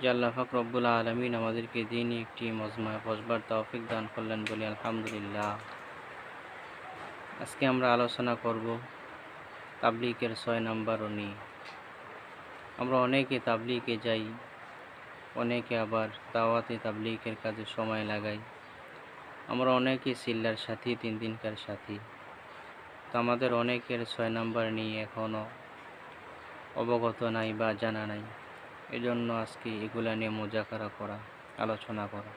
যে আল্লাহ পাক রব্বুল আলামিন আমাদেরকে দিনই একটি মজমায় বসবার তৌফিক দান করলেন বলি আলহামদুলিল্লাহ। আজকে আমরা আলোচনা করব তাবলীগের ৬ নাম্বারও নিয়ে। আমরা অনেকে তাবলীগে যাই, অনেকে আবার দাওয়াতে তাবলীগের কাজে সময় লাগাই। আমরা অনেকে চিল্লার সাথী, ৩ দিনকার সাথী। তো আমাদের অনেকের ৬ নাম্বার নিয়ে এখনও অবগত নাই বা জানা নাই। এজন্য আজকে এগুলা নিয়ে মুযাকারা করা, আলোচনা করা।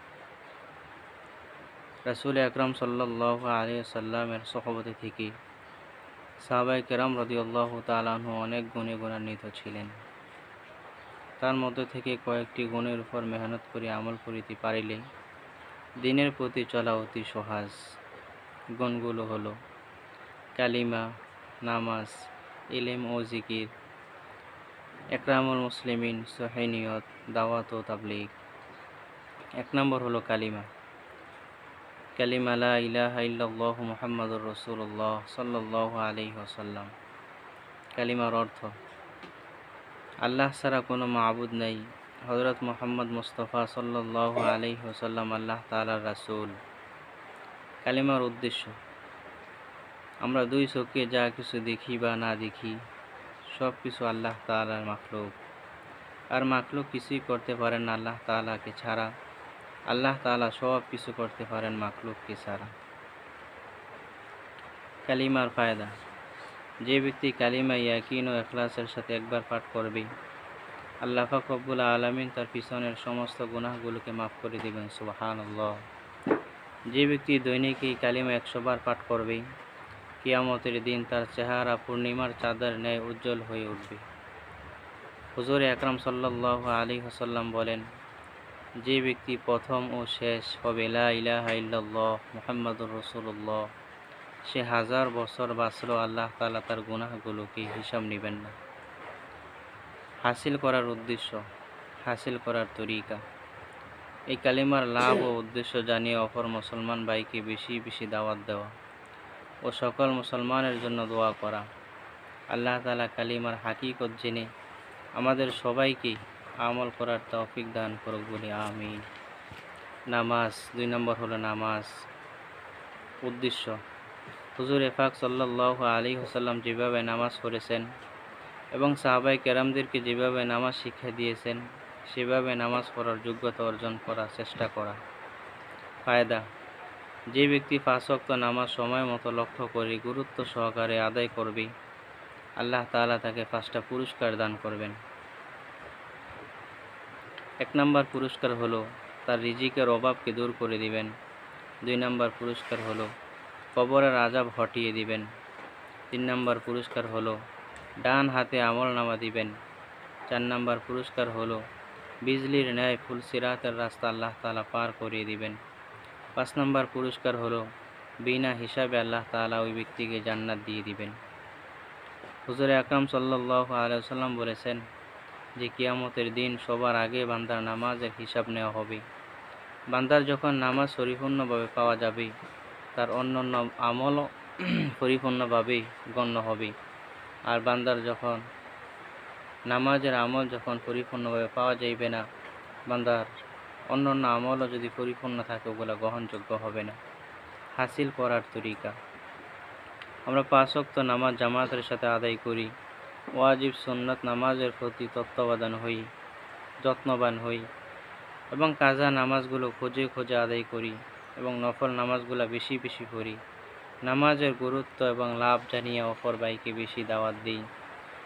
রাসূল আকরাম সাল্লাল্লাহু আলাইহি ওয়াসাল্লামের সহবতে থেকে সাহাবায়ে কেরাম রাদিয়াল্লাহু তাআলা আনহু অনেক গুণে গুণান্বিত ছিলেন। তার মধ্য থেকে কয়েকটি গুণের উপর মেহনত করে আমল করিতে পারিলে দ্বীনের প্রতি চলা অতি সহজ। গুণগুলো হলো কালিমা, নামাজ, ইলম ও জিকির, ইকরামুল মুসলিমিন, সহিহ নিয়ত, দাওয়াত ও তাবলীগ। ১ নম্বর হলো কালিমা। কালিমা লা ইলাহা ইল্লাল্লাহু মুহাম্মাদুর রাসূলুল্লাহ সাল্লাল্লাহু আলাইহি ওয়াসাল্লাম। কালিমার অর্থ আল্লাহ ছাড়া কোনো মাবুদ নাই। হযরত মুহাম্মদ মুস্তাফা সাল্লাল্লাহু আলাইহি ওয়াসাল্লাম আল্লাহ তাআলার রাসূল। কালিমার উদ্দেশ্য আমরা ২ চোখে যা কিছু দেখি বা না দেখি সব কিছু আল্লাহ তাআলার মাখলুক। আর মাখলুক কিছুই করতে পারেন না আল্লাহ তাআলাকে ছাড়া। আল্লাহ তাআলা সব কিছু করতে পারেন মাখলুককে ছাড়া। কালিমার ফায়দা যে ব্যক্তি কালিমা ইয়াকিন ও ইখলাসের সাথে একবার পাঠ করবে, আল্লাহ পাক রব্বুল আলামিন তার পিছনের সমস্ত গুনাহগুলোকে মাফ করে দিবেন। সুবহানাল্লাহ। যে ব্যক্তি দৈনিক এই কালিমা ১০০ বার পাঠ করবে, কিয়ামতের দিন তার চেহারা পূর্ণিমার চাঁদের ন্যায় উজ্জ্বল হয়ে উঠবে। হুজুর আকরাম সাল্লাল্লাহু আলাইহি ওয়াসাল্লাম বলেন, যে ব্যক্তি প্রথম ও শেষ হবে লা ইলাহা ইল্লাল্লাহ মুহাম্মাদুর রাসূলুল্লাহ, সে ১০০০ বছর বাঁচলেও আল্লাহ তাআলা তার গুনাহগুলোকে হিসাব নেবেন না। হাসিল করার উদ্দেশ্য, হাসিল করার তরিকা। এই কালিমার লাভ ও উদ্দেশ্য জানিয়ে অপর মুসলমান ভাইকে বেশি বেশি দাওয়াত দেওয়া ও সকল মুসলমানের জন্য দোয়া করা। আল্লাহ তাআলা কালিমার হাকিকত জেনে আমাদের সবাইকে আমল করার তৌফিক দান করুক বলি আমিন। নামাজ ২ নম্বর হলো নামাজ। উদ্দেশ্য হুজুর পাক সাল্লাল্লাহু আলাইহি ওয়াসাল্লাম যেভাবে নামাজ পড়েছেন এবং সাহাবায়ে কেরামদেরকে যেভাবে নামাজ শিক্ষা দিয়েছেন সেভাবে নামাজ পড়ার যোগ্যতা অর্জন করার চেষ্টা করা। ফায়দা যে ব্যক্তি ৫ ওয়াক্ত নামাজ সময় মতো লক্ষ্য করে গুরুত্ব সহকারে আদায় করবে, আল্লাহ তাআলা তাকে ৫টা পুরস্কার দান করবেন। ১ নম্বর পুরস্কার হলো তার রিজিকের অভাবকে দূর করে দিবেন। ২ নম্বর পুরস্কার হলো কবরের আযাব হটিয়ে দিবেন। ৩ নম্বর পুরস্কার হলো ডান হাতে আমলনামা দিবেন। ৪ নম্বর পুরস্কার হলো বিজলির ন্যায় ফুলসিরাতের রাস্তা আল্লাহ তাআলা পার করিয়ে দিবেন। ৫ নম্বর পুরস্কার হলো বিনা হিসাবে আল্লাহ তাআলা ওই ব্যক্তিকে জান্নাত দিয়ে দিবেন। হুজুর আকরাম সাল্লাল্লাহু আলাইহি ওয়াসাল্লাম বলেছেন যে কিয়ামতের দিন সবার আগে বান্দার নামাজের হিসাব নেওয়া হবে। বান্দার যখন নামাজ পরিপূর্ণভাবে পাওয়া যাবে, তার অন্যান্য আমলও পরিপূর্ণভাবে গণ্য হবে। আর বান্দার যখন নামাজের আমল যখন পরিপূর্ণভাবে পাওয়া যাইবে না, বান্দার অন্যান্য আমলও যদি পরিপূর্ণ থাকে ওগুলো গ্রহণযোগ্য হবে না। হাসিল করার তরিকা আমরা ৫ ওয়াক্ত নামাজ জামাতের সাথে আদায় করি। ওয়াজিব সুন্নাত নামাজের প্রতি যত্নবান হই এবং কাজা নামাজগুলো খুঁজে খুঁজে আদায় করি এবং নফল নামাজগুলো বেশি বেশি পড়ি। নামাজের গুরুত্ব এবং লাভ জানিয়ে অপর ভাইকে বেশি দাওয়াত দিই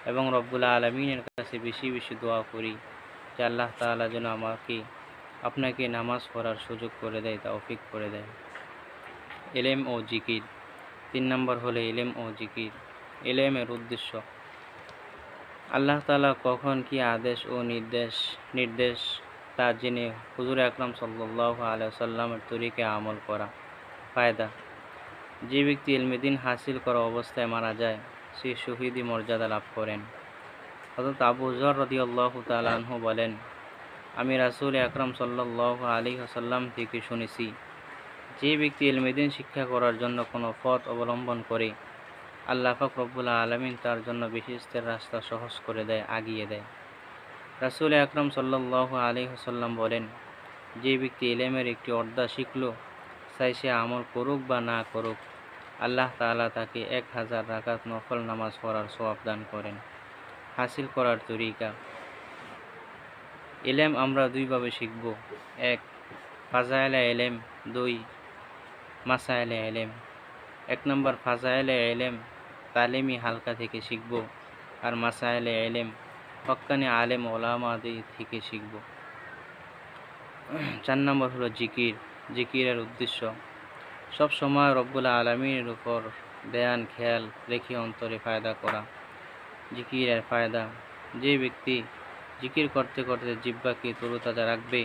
এবং রব্বুল আলামিনের কাছে বেশি বেশি দোয়া করি যে আল্লাহ তাআলা যেন আপনাকে নামাজ পড়ার সুযোগ করে দেয়, তৌফিক করে দেয়। ইলম ও জিকির ৩ নম্বর হলো ইলম ও জিকির। ইলমের উদ্দেশ্য আল্লাহ তাআলা কখন কি আদেশ ও নির্দেশ তা জেনে হুজুর আকরাম সাল্লাল্লাহু আলাইহি ওয়াসাল্লামের তরিকায় আমল করা। ফায়দা যে ব্যক্তি ইলমে দ্বীন হাসিল করা অবস্থায় মারা যায়, সে শহীদি মর্যাদা লাভ করেন। হযরত আবু যর রাদিয়াল্লাহু তাআলা আনহু বলেন, আমি রাসূল আকরাম সাল্লাল্লাহু আলাইহি ওয়াসাল্লাম থেকে শুনেছি, যে ব্যক্তি ইলমে দ্বীন শিক্ষা করার জন্য কোনো পথ অবলম্বন করে, আল্লাহ পাক রব্বুল আলামিন তার জন্য বেহেশতের রাস্তা সহজ করে দেয়, আগিয়ে দেয়। রাসূল আকরাম সাল্লাল্লাহু আলাইহি ওয়াসাল্লাম বলেন, যে ব্যক্তি ইলমের একটি অধ্যায় শিখল, চাই সে আমল করুক বা না করুক, আল্লাহ তাআলা তাকে 1000 রাকাত নফল নামাজ পড়ার সওয়াব দান করেন। হাসিল করার তরিকা। ইলম আমরা দুইভাবে শিখব। 1. ফাজায়েলে ইলম। 2. মাসায়েলে ইলম। 1 নম্বর ফাজায়েলে ইলম তালিমি হালকা থেকে শিখব, আর মাসায়েলে ইলম হক্কানি আলেম ওলামাদের থেকে শিখব। 4 নম্বর হলো জিকির। জিকিরের উদ্দেশ্য সব সময় রব্বুল আলামিনের উপর ধ্যান খেয়াল রেখে অন্তরে ফায়দা করা। জিকিরের ফায়দা, যে ব্যক্তি জিকির করতে করতে জিহ্বাকে তরুতাজা রাখবে,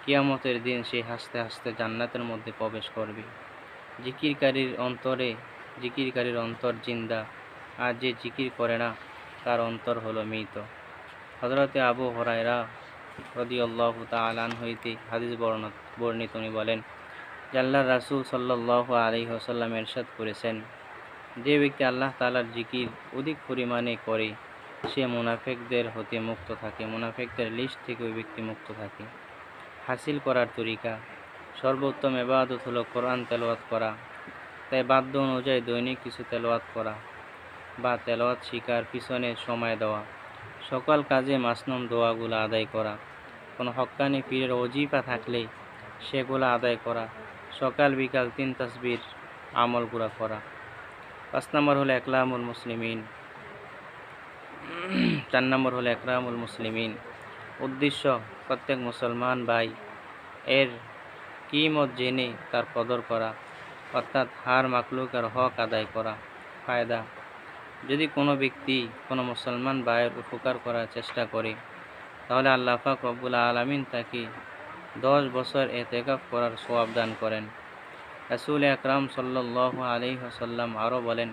কিয়ামতের দিন সে হাসতে হাসতে জান্নাতের মধ্যে প্রবেশ করবে। জিকিরকারীর অন্তর জিন্দা, আর যে জিকির করে না তার অন্তর হলো মৃত। হযরতে আবু হুরায়রা রাদিয়াল্লাহু তাআলা আনহু হইতে হাদিস বর্ণিত, উনি বলেন যে আল্লাহর রাসূল সাল্লাল্লাহু আলাইহি ওয়াসাল্লাম ইরশাদ করেছেন, যে ব্যক্তি আল্লাহ তাআলার জিকির অধিক পরিমাণে করে সে মুনাফিকদের হতে মুক্ত থাকে, মুনাফিকদের লিস্ট থেকে ওই ব্যক্তি মুক্ত থাকে। হাসিল করার তরিকা। সর্বোত্তম ইবাদত হলো কোরআন তেলাওয়াত করা, তাই বাধ্য অনুযায়ী দৈনিক কিছু তেলাওয়াত করা বা তেলাওয়াত শিকার পিছনে সময় দেওয়া। সকল কাজে মাসনুন দোয়াগুলো আদায় করা। কোনো হক্কানি পীরের ওজিফা থাকলে সেগুলো আদায় করা। সকাল বিকাল 3 তাসবির আমলগুলো করা। 5 নম্বর হলো একরামুল মুসলিমিন। 4 নম্বর হলো একরামুল মুসলিমিন। উদ্দেশ্য প্রত্যেক মুসলমান ভাই এর কিমত জেনে তার কদর করা, অর্থাৎ হার মাকলুকের হক আদায় করা। ফায়দা, যদি কোনো ব্যক্তি কোনো মুসলমান ভাইয়ের উপকার করার চেষ্টা করে, তাহলে আল্লাহ পাক রব্বুল আলামিন তাকে 10 বছর ইতিকাফ করার সওয়াব দান করেন। রাসূল আকরাম সাল্লাল্লাহু আলাইহি ওয়াসাল্লাম আরও বলেন,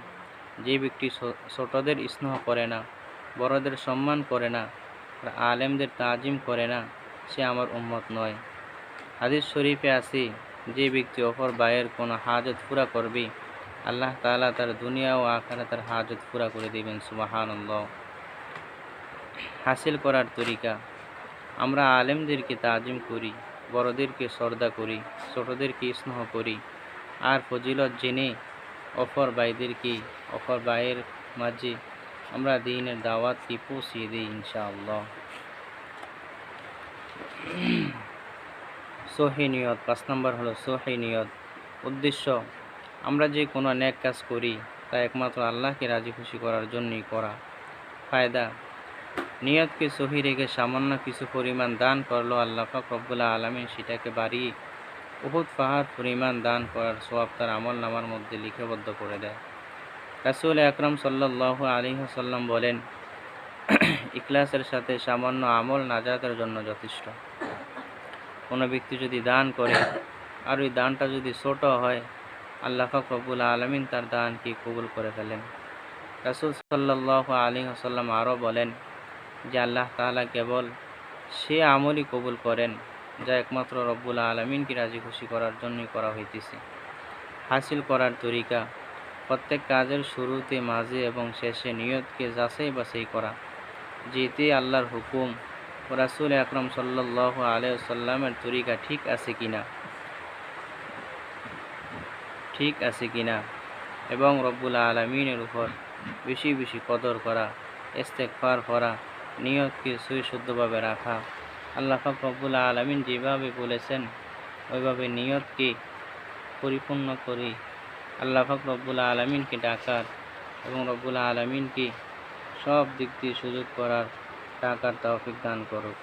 যে ব্যক্তি ছোটদের স্নেহ করে না, বড়দের সম্মান করে না, আর আলেমদের তাজিম করে না, সে আমার উম্মত নয়। হাদিস শরীফে আছে, যে ব্যক্তি অপর ভাইয়ের কোনো হাজত পুরা করবে, আল্লাহ তাআলা তার দুনিয়া ও আখিরাতের হাজত পুরা করে দিবেন। সুবহানাল্লাহ। হাসিল করার তরিকা। আমরা আলেমদেরকে তাজিম করি, বড়দেরকে শ্রদ্ধা করি, ছোটদেরকে স্নেহ করি, আর ফজিলত জেনে অপর ভাইয়ের মাঝে আমরা দ্বীনের দাওয়াতকে পৌঁছিয়ে দিই ইনশাআল্লাহ। সহি নিয়ত। 5 নম্বর হলো সহি নিয়ত। উদ্দেশ্য আমরা যে কোনো নেক কাজ করি তা একমাত্র আল্লাহকে রাজি খুশি করার জন্যই করা। ফায়দা, নিয়তকে সহি রেখে সামান্য কিছু পরিমাণ দান করলো আল্লাহ পাক রব্বুল আলামিন সেটাকে বাড়িয়ে উহুদ পাহাড় পরিমাণ দান করার সওয়াব তার আমল নামার মধ্যে লিপিবদ্ধ করে দেয়। রাসূল আকরাম সাল্লাল্লাহু আলাইহি ওয়াসাল্লাম বলেন, ইখলাসের সাথে সামান্য আমল নাজাতের জন্য যথেষ্ট। কোনো ব্যক্তি যদি দান করে আর ওই দানটা যদি ছোট হয়, আল্লাহ পাক রব্বুল আলামিন তার দানকে কবুল করে ফেলেন। রাসূল সাল্লাল্লাহু আলাইহি ওয়াসাল্লাম আরও বলেন যে আল্লাহ তাআলা কেবল সে আমলই কবুল করেন যা একমাত্র রব্বুল আলামিনকে রাজি খুশি করার জন্যই করা হইতেছে। হাসিল করার তরিকা। প্রত্যেক কাজের শুরুতে, মাঝে এবং শেষে নিয়তকে যাচাই বাছাই করা, যেতে আল্লাহর হুকুম ও রাসূল আকরাম সাল্লাল্লাহু আলাইহি ওয়াসাল্লামের তরিকা ঠিক আছে কিনা এবং রব্বুল আলামিনের উপর বেশি বেশি কদর করা, ইস্তেগফার করা, নিয়তকে শুদ্ধভাবে রাখা। আল্লাহ পাক রব্বুল আলামিন যেভাবে বলেছেন ওইভাবে নিয়তকে পরিপূর্ণ করে আল্লাহ পাক রব্বুল আলামিনকে ডাকার এবং রব্বুল আলামিনকে সব দিক দিয়ে সুযোগ করার ডাকার তৌফিক দান করুক।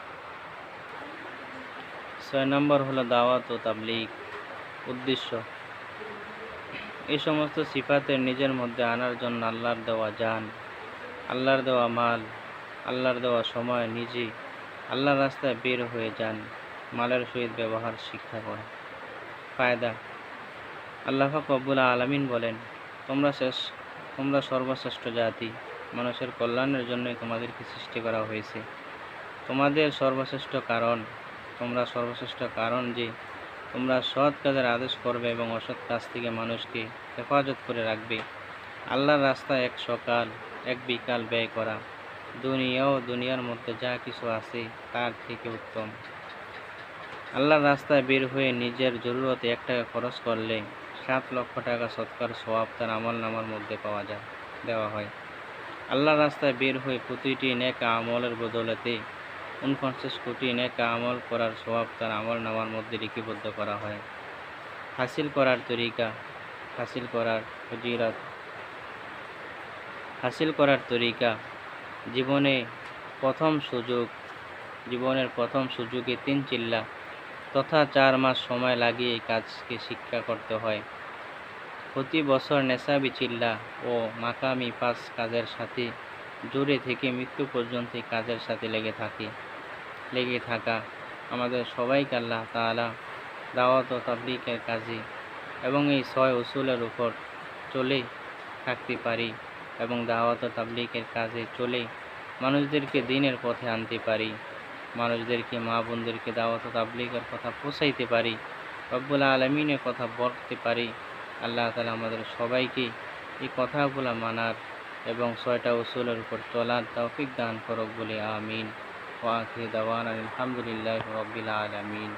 6 নম্বর হলো দাওয়াত ও তাবলীগ। উদ্দেশ্য এই সমস্ত সিফাতের নিজের মধ্যে আনার জন্য আল্লাহর দেওয়া জান, আল্লাহর দেওয়া মাল, আল্লাহর দেওয়া সময় নিজে আল্লাহর রাস্তায় বের হয়ে যান, মালের সহিত ব্যবহার শিক্ষা করা। ফায়দা, আল্লাহ পাক রব্বুল আলামিন বলেন, তোমরা সর্বশ্রেষ্ঠ জাতি, মানুষের কল্যাণের জন্যই তোমাদেরকে সৃষ্টি করা হয়েছে। তোমরা সর্বশ্রেষ্ঠ কারণ যে তোমরা সৎ কাজের আদেশ করবে এবং অসৎ কাজ থেকে মানুষকে হেফাজত করে রাখবে। আল্লাহর রাস্তায় এক সকাল এক বিকাল ব্যয় করা দুনিয়া ও দুনিয়ার মধ্যে যা কিছু আছে তার থেকে উত্তম। আল্লাহর রাস্তায় বের হয়ে নিজের জরুরতে 1 টাকা খরচ করলে 7 লক্ষ টাকা সৎকার সওয়াব তার আমলনামার মধ্যে দেওয়া হয়। আল্লাহর রাস্তায় বের হয়ে প্রতিটি নেক আমলের বদৌলতে 49 কোটি নেক আমল করার সওয়াব তার আমলনামার মধ্যে লিপিবদ্ধ করা হয়। হাসিল করার তরিকা, হাসিল করার ফজিলত, হাসিল করার তরিকা জীবনের প্রথম সুযোগে 3 চিল্লা তথা 4 মাস সময় লাগিয়ে এই কাজকে শিক্ষা করতে হয়। প্রতি বছর নেশাবি চিল্লা ও মাকামি 5 কাজের সাথে জুড়ে থেকে মৃত্যু পর্যন্ত এই কাজের সাথে লেগে থাকা আমাদের সবাইকে আল্লাহ তাআলা দাওয়াত ও তাবলীগের কাজে এবং এই 6 উসুলের উপর চলে থাকতে পারি এবং দাওয়াত ও তাবলীগের কাজে চলে মানুষদেরকে দ্বীনের পথে আনতে পারি, মানুষদেরকে মা বোনদেরকে দাওয়াত ও তাবলীগের কথা পৌঁছাইতে পারি, রব্বুল আলামিনের কথা বলতে পারি। আল্লাহ তাআলা আমাদের সবাইকে এই কথাগুলো মানার এবং 6টা উসুলের উপর চলার তৌফিক দান করুক বলে আমিন। ওয়া আখিরু দাওয়ানা আলহামদুলিল্লাহি রাব্বিল আলামিন।